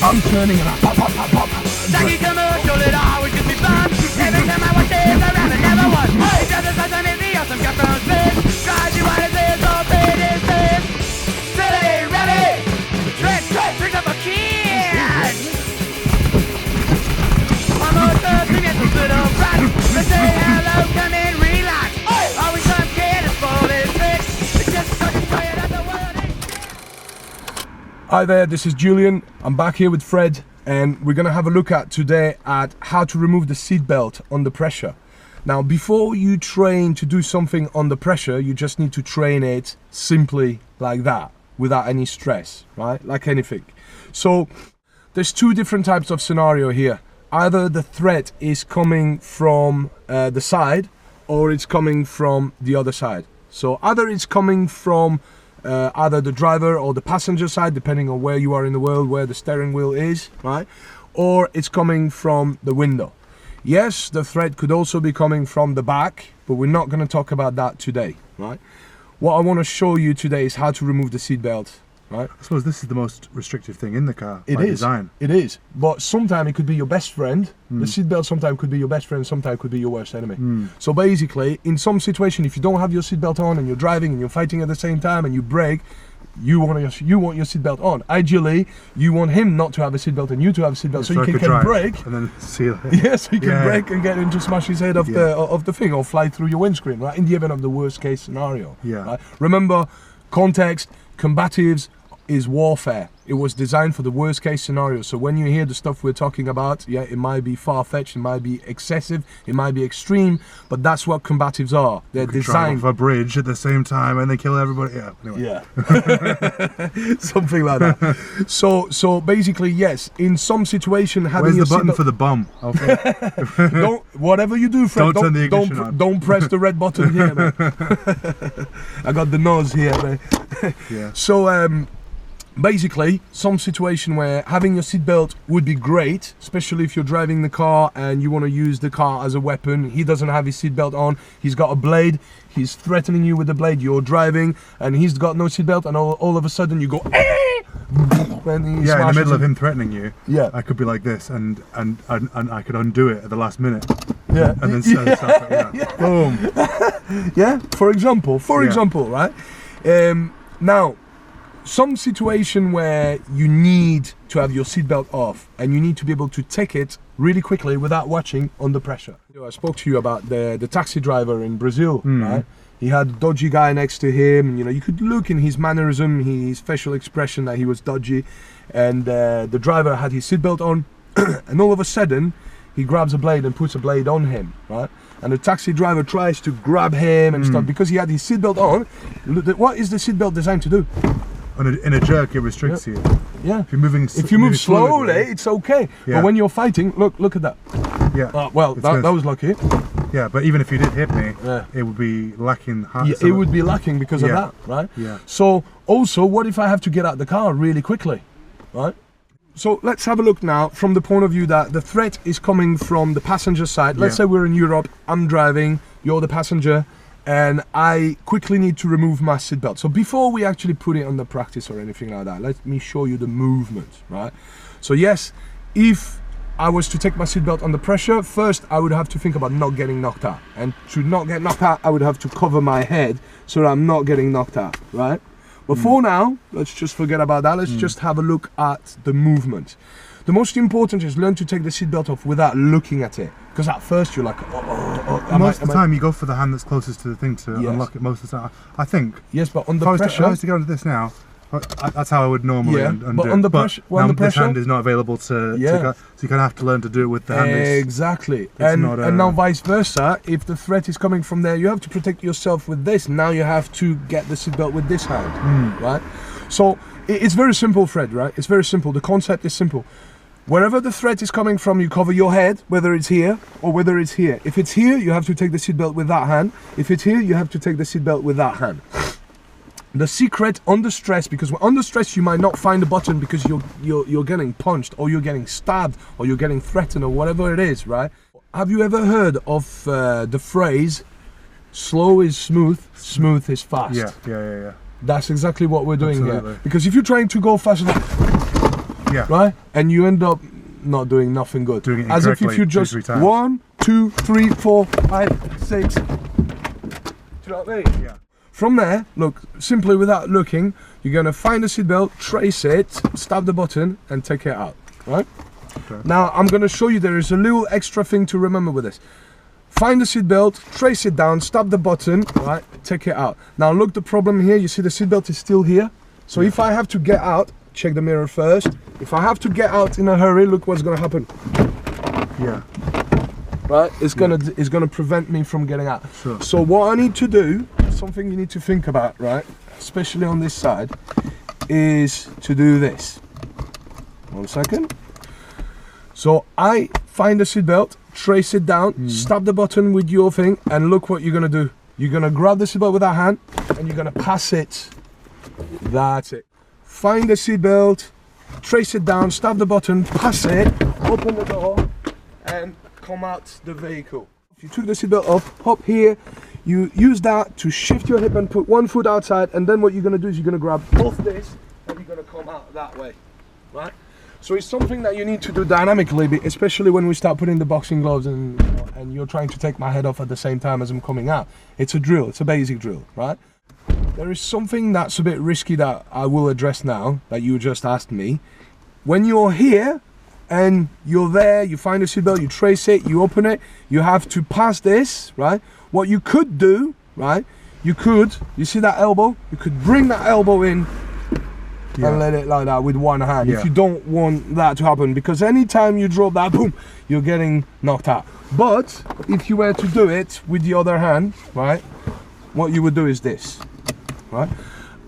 I'm turning and I pop, pop, pop, pop. Tacky commercial, it always gives me fun. Every time I watch it, the rabbit never won. He does it such an easy, awesome cut from space. Drives you what it is, all paid is this. Silly, ready, Trent, picks up a kid. Almost nothing at the foot of rock. Let's say hello, come in, relax. Always some kid is full of tricks. It's just so tired of the world. Hi there, this is Julian. I'm back here with Fred, and we're gonna have a look at today at how to remove the seatbelt under pressure. Now, before you train to do something under pressure, you just need to train it simply like that, without any stress, right? Like anything. So there's two different types of scenario here. Either the threat is coming from the side, or it's coming from the other side. So either it's coming from either the driver or the passenger side, depending on where you are in the world, where the steering wheel is, right? Or it's coming from the window. Yes, the threat could also be coming from the back, but we're not going to talk about that today, right? What I want to show you today is how to remove the seatbelt, right? I suppose this is the most restrictive thing in the car It by is. design. It is. But sometimes it could be your best friend. The seatbelt sometimes could be your best friend, sometimes could be your worst enemy. So basically, in some situation, if you don't have your seatbelt on and you're driving and you're fighting at the same time and you brake, you want your seatbelt on. Ideally, you want him not to have a seatbelt and you to have a seatbelt, so you can drive brake. and then see you later. Yeah, so you can brake and get him to smash his head off the thing or fly through your windscreen, right? In the event of the worst case scenario. Yeah. Right? Remember, context, combatives is warfare. It was designed for the worst case scenario. So when you hear the stuff we're talking about, yeah, it might be far-fetched, it might be excessive, it might be extreme, but that's what combatives are. They're designed off a bridge at the same time and they kill everybody. Yeah. Anyway. Yeah. Something like that. So basically, yes, in some situation having Where's the your button seatbelt- for the bomb? Okay. don't, whatever you do, Fred, Don't turn the ignition on. don't press the red button here, man. I got the nose here, man. Yeah. So basically, some situation where having your seatbelt would be great, especially if you're driving the car and you want to use the car as a weapon. He doesn't have his seatbelt on, he's got a blade, he's threatening you with the blade, you're driving and he's got no seatbelt, and all of a sudden you go when he Yeah, in the smashes middle of him. him threatening you, Yeah. I could be like this and I could undo it at the last minute. Yeah. And then stop it. Yeah. Boom. Yeah, for example, right? Now, some situation where you need to have your seatbelt off and you need to be able to take it really quickly without watching under pressure. I spoke to you about the taxi driver in Brazil, right? He had a dodgy guy next to him. You know, you could look in his mannerism, his facial expression that he was dodgy, and the driver had his seatbelt on, and all of a sudden, he grabs a blade and puts a blade on him, right? And the taxi driver tries to grab him and stuff because he had his seatbelt on. What is the seatbelt designed to do? In a jerk, it restricts you. Yeah. If you move slowly, it's okay. Yeah. But when you're fighting, look at that. Yeah. Well, that was lucky. Yeah, but even if you did hit me, Yeah. it would be lacking. Yeah, it would be lacking because of Yeah. that, right? Yeah. So also, what if I have to get out the car really quickly, right? So let's have a look now from the point of view that the threat is coming from the passenger side. Let's say we're in Europe, I'm driving, you're the passenger, and I quickly need to remove my seatbelt. So before we actually put it under practice or anything like that, let me show you the movement, right? So yes, if I was to take my seatbelt under pressure, first I would have to think about not getting knocked out. And to not get knocked out, I would have to cover my head so that I'm not getting knocked out, right? But for now, let's just forget about that. Let's just have a look at the movement. The most important is learn to take the seatbelt off without looking at it. Because at first you're like, most of the time you go for the hand that's closest to the thing to unlock it most of the time. I think. Yes, but under If pressure. I was to go into this now, that's how I would normally undo but it. under pressure, now under this pressure, hand is not available to go, so you kind of have to learn to do it with the hand. Exactly. And now vice versa, if the threat is coming from there, you have to protect yourself with this. Now you have to get the seatbelt with this hand, right? So it's very simple, Fred, right? It's very simple. The concept is simple. Wherever the threat is coming from, you cover your head, whether it's here or whether it's here. If it's here, you have to take the seatbelt with that hand. If it's here, you have to take the seatbelt with that hand. The secret under stress, because under stress you might not find a button because you're getting punched or you're getting stabbed or you're getting threatened or whatever it is, right? Have you ever heard of the phrase, slow is smooth, smooth is fast? Yeah. That's exactly what we're doing Absolutely. here. Because if you're trying to go faster, Yeah. Right? And you end up not doing nothing good. Doing it as if incorrectly you just 2-3 times. 1, 2, 3, 4, 5, 6. Do you know what I mean? Yeah. From there, look, simply without looking, you're gonna find the seatbelt, trace it, stab the button, and take it out. Right? Okay. Now I'm gonna show you there is a little extra thing to remember with this. Find the seatbelt, trace it down, stab the button, right? Take it out. Now look, the problem here, you see the seatbelt is still here. So if I have to get out, check the mirror first. If I have to get out in a hurry, look what's gonna happen. Yeah. Right? It's gonna prevent me from getting out. Sure. So what I need to do, something you need to think about, right? Especially on this side, is to do this. 1 second. So I find the seatbelt, trace it down, stab the button with your thing, and look what you're gonna do. You're gonna grab the seatbelt with that hand, and you're gonna pass it. That's it. Find the seatbelt, trace it down, stab the button, pass it, open the door, and come out the vehicle. If you took the seatbelt off, hop here, you use that to shift your hip and put one foot outside, and then what you're gonna do is you're gonna grab both this, and you're gonna come out that way, right? So it's something that you need to do dynamically, especially when we start putting the boxing gloves and you're trying to take my head off at the same time as I'm coming out. It's a drill, it's a basic drill, right? There is something that's a bit risky that I will address now, that you just asked me. When you're here and you're there, you find the seatbelt, you trace it, you open it, you have to pass this, right? What you could do, right? You see that elbow? You could bring that elbow in and let it like that with one hand if you don't want that to happen, because anytime you drop that, boom, you're getting knocked out. But if you were to do it with the other hand, right, what you would do is this, right?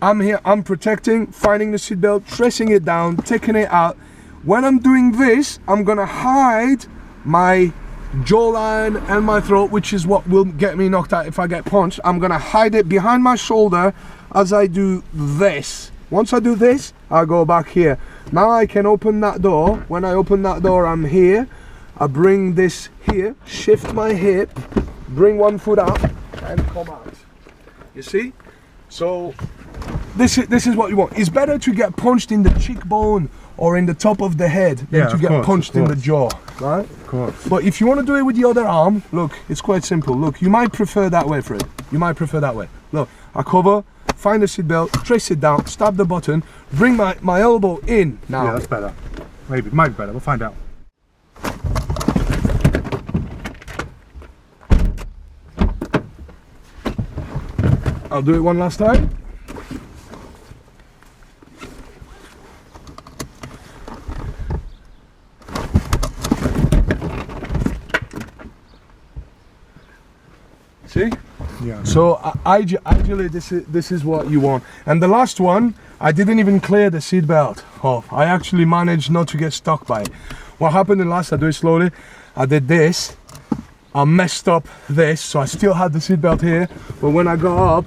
I'm here, I'm protecting, finding the seatbelt, tracing it down, taking it out. When I'm doing this, I'm gonna hide my jawline and my throat, which is what will get me knocked out if I get punched. I'm gonna hide it behind my shoulder as I do this. Once I do this, I go back here. Now I can open that door. When I open that door, I'm here. I bring this here, shift my hip, bring one foot up, and come out. You see? So this is what you want. It's better to get punched in the cheekbone or in the top of the head than to get punched in the jaw, right? Of course. But if you want to do it with the other arm, look, it's quite simple. Look, you might prefer that way, Fred. You might prefer that way. Look, I cover, find the seatbelt, trace it down, stab the button, bring my elbow in now. Yeah, that's better. Maybe, might be better, we'll find out. I'll do it one last time. See? Yeah. So ideally this is what you want. And the last one, I didn't even clear the seat belt off. I actually managed not to get stuck by it. What happened in last, I do it slowly, I did this, I messed up this, so I still had the seat belt here, but when I got up,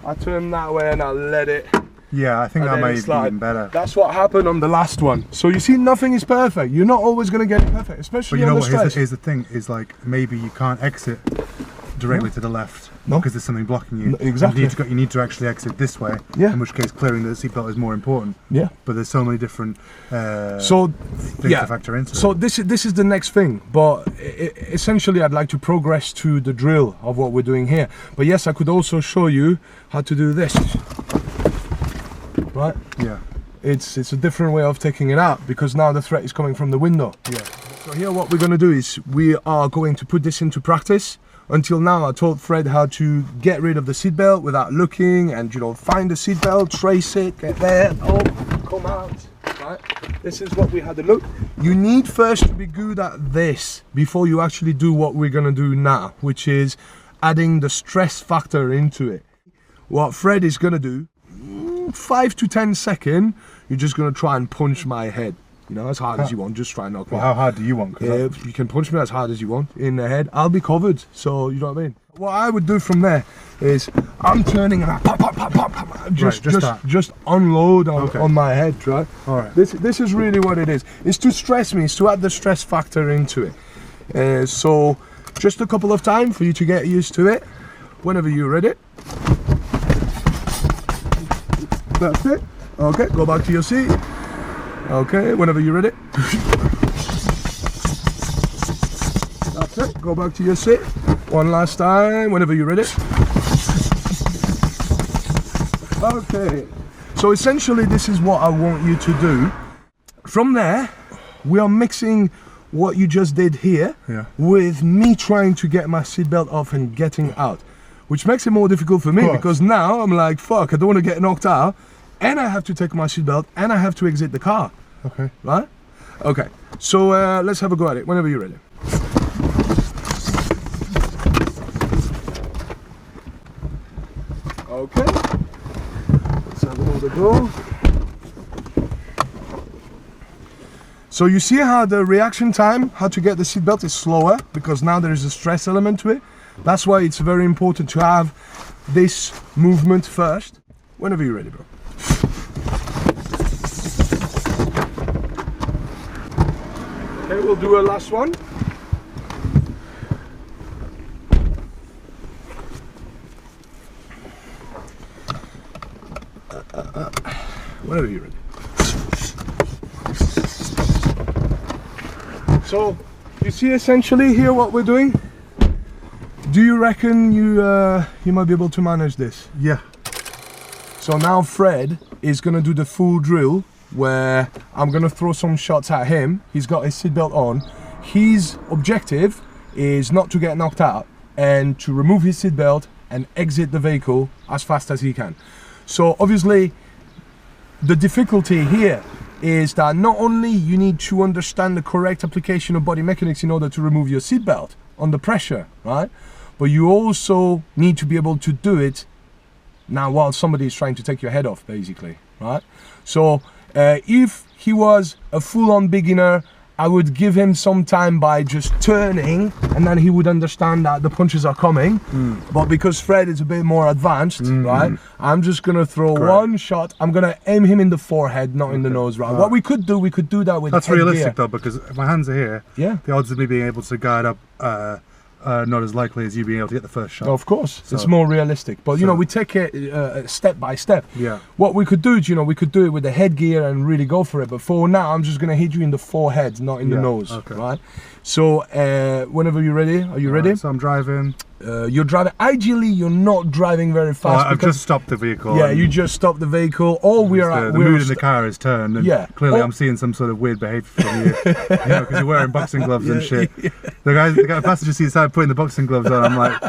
I turned that way and I let it. Yeah, I think that may be even better. That's what happened on the last one. So you see, nothing is perfect. You're not always going to get it perfect, especially on the stretch. But you know what, here's the thing, is like, maybe you can't exit directly to the left because there's something blocking you. Exactly. You need to actually exit this way, in which case clearing the seatbelt is more important. Yeah. But there's so many different things to factor into. So this is the next thing, but essentially I'd like to progress to the drill of what we're doing here. But yes, I could also show you how to do this. Right? Yeah. It's a different way of taking it out, because now the threat is coming from the window. Yeah. So here what we're going to do is we are going to put this into practice. Until now I taught Fred how to get rid of the seatbelt without looking, and find the seatbelt, trace it, get there, come out, right? This is what we had to look. You need first to be good at this before you actually do what we're going to do now, which is adding the stress factor into it. What Fred is going to do, 5 to 10 seconds, you're just going to try and punch my head. As hard as you want, just try and knock me out. How hard do you want? You can punch me as hard as you want in the head. I'll be covered, so you know what I mean? What I would do from there is I'm turning and I pop, pop, pop, pop, pop, just unload on my head, right? All right. This is really what it is. It's to stress me, it's to add the stress factor into it. So just a couple of times for you to get used to it. Whenever you're ready. That's it. Okay, go back to your seat. Okay, whenever you're ready. That's it. Go back to your seat. One last time, whenever you're ready. Okay. So essentially, this is what I want you to do. From there, we are mixing what you just did here with me trying to get my seatbelt off and getting out, which makes it more difficult for me because now I'm like, fuck, I don't want to get knocked out, and I have to take my seatbelt and I have to exit the car. Okay. Right? Okay. So let's have a go at it whenever you're ready. Okay. Let's have another go. So you see how the reaction time, how to get the seatbelt is slower because now there is a stress element to it. That's why it's very important to have this movement first. Whenever you're ready, bro. Okay, we'll do a last one. Whenever you're ready. So, you see essentially here what we're doing? Do you reckon you might be able to manage this? Yeah. So now Fred is gonna do the full drill where I'm gonna throw some shots at him. He's got his seatbelt on. His objective is not to get knocked out and to remove his seatbelt and exit the vehicle as fast as he can. So obviously the difficulty here is that not only you need to understand the correct application of body mechanics in order to remove your seatbelt under pressure, right? But you also need to be able to do it now while somebody is trying to take your head off, basically, right? So if he was a full-on beginner, I would give him some time by just turning, and then he would understand that the punches are coming. But because Fred is a bit more advanced, right, I'm just gonna throw one shot. I'm gonna aim him in the forehead, not in the nose, right? What we could do that with That's headgear. realistic though, because if my hands are here, Yeah. the odds of me being able to guide up not as likely as you being able to get the first shot. Of course, So- it's more realistic. But you know, we take it step by step. Yeah. What we could do is, we could do it with the headgear and really go for it. But for now, I'm just gonna hit you in the forehead, not in the nose, okay. right? So whenever you're ready, are you ready? Right, so I'm driving. You're driving. Ideally, you're not driving very fast. I've just stopped the vehicle. Yeah, and you just stopped the vehicle. All we are. the mood in the car is turned. And clearly, I'm seeing some sort of weird behaviour from you. Because you're wearing boxing gloves and shit. Yeah. The guy passenger seat started putting the boxing gloves on. I'm like,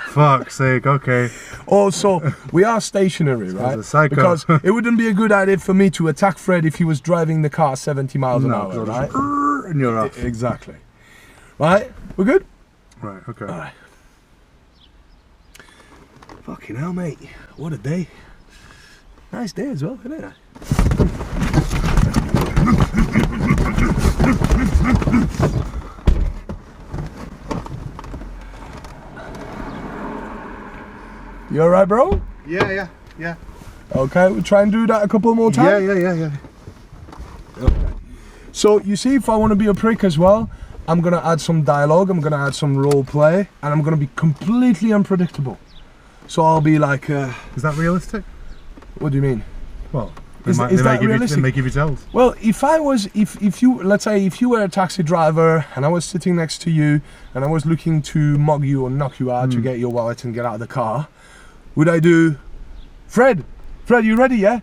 fuck's sake, okay. Also, we are stationary, right? a psycho. Because it wouldn't be a good idea for me to attack Fred if he was driving the car 70 miles an hour, right? And you're off. Exactly. Right? We're good? Right, okay. All right. Fucking hell, mate. What a day. Nice day as well, isn't it? You alright, bro? Yeah. Okay, we'll try and do that a couple more times. Yeah. Okay. So you see, if I want to be a prick as well, I'm gonna add some dialogue, I'm gonna add some role play, and I'm gonna be completely unpredictable. So I'll be like, Is that realistic? what do you mean? Well, Is that realistic? They may give you tells. Well, if you, let's say if you were a taxi driver and I was sitting next to you and I was looking to mug you or knock you out to get your wallet and get out of the car, would I do, Fred, you ready, yeah?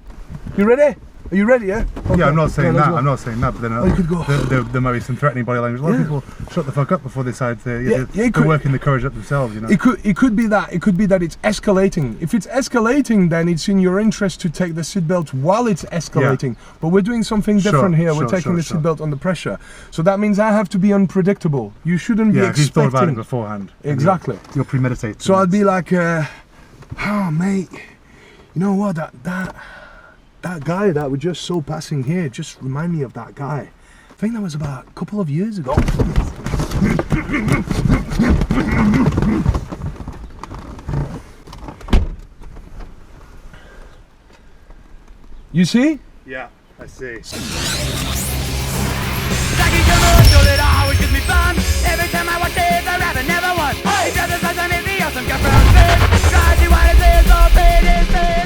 You ready? Are you ready, yeah? Okay. Yeah, I'm not saying let's that. go. I'm not saying that. But then you could go. there might be some threatening body language. A lot of people shut the fuck up before they decide they're working the courage up themselves. You know. It could be that. It could be that it's escalating. If it's escalating, then it's in your interest to take the seatbelt while it's escalating. But we're doing something different here. We're taking the seatbelt under pressure. So that means I have to be unpredictable. You shouldn't be if you've thought about it expecting. beforehand. Exactly. You're premeditated. So I'd be like, oh mate, you know what? That guy that we just saw passing here just remind me of that guy. I think that was about a couple of years ago. You see? Yeah, I see. Jackie commercial, it always gives me fun. Every time I watch it, the rabbit never won. He does the size on his awesome got brown fish. Tries to what it is, all paid his fish.